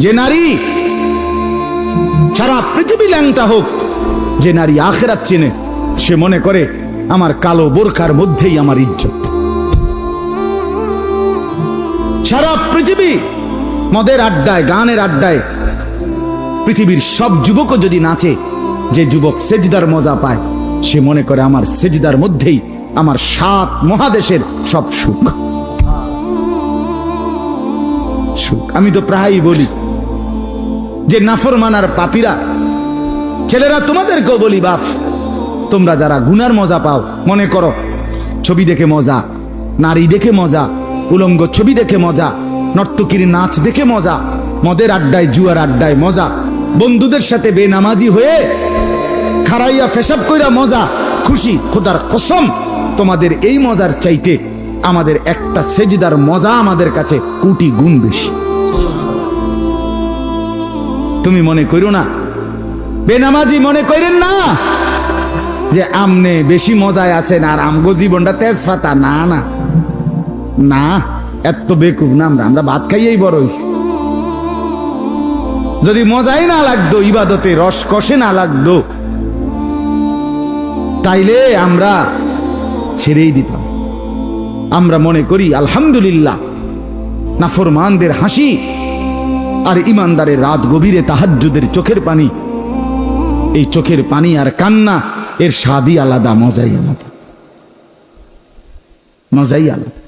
যে নারী সারা পৃথিবী ল্যাংটা হোক, যে নারী আখিরাত চেনে, সে মনে করে আমার কালো বোরকার মধ্যেই আমার ইজ্জত। সারা পৃথিবী মদের আড্ডায়, গানের আড্ডায় পৃথিবীর সব যুবকও যদি নাচে, যে যুবক সেজদার মজা পায়, সে মনে করে আমার সেজদার মধ্যেই আমার 7 মহাদেশের সব সুখ। আমি তো প্রায়ই বলি যে নাফরমানার পাপীরা, ছেলেরা তোমাদেরকেও বলি, বাপ তোমরা যারা গুনার মজা পাও, মনে করো ছবি দেখে মজা, নারী দেখে মজা, উলঙ্গ ছবি দেখে মজা, নর্তকীর নাচ দেখে মজা, মদের আড্ডায় জুয়ার আড্ডায় মজা, বন্ধুদের সাথে বেনামাজি হয়ে খারাইয়া ফেসাব কইরা মজা, খুশি। খোদার কসম, তোমাদের এই মজার চাইতে আমাদের একটা সেজদার মজা আমাদের কাছে কোটি গুণ বেশি। তুমি মনে করো না, বেনামাজি মনে করেন না যে আমনে বেশি মজায় আছেন আর আমগো জীবনটা তেজপাতা। না না না, এত বেকুব না আমরা ভাত খাইয়েই বড় হইছি। যদি মজাই না লাগতো, ইবাদতে রস কষে না লাগতো, তাইলে আমরা ছেড়েই দিতাম। আমরা মনে করি আলহামদুলিল্লাহ, নাফরমানদের হাসি আর ইমানদারের রাত গভীরে তাহাজ্জুদের চোখের পানি, এই চোখের পানি আর কান্না, এর স্বাদই আলাদা, মজাই আলাদা, মজাই আলাদা।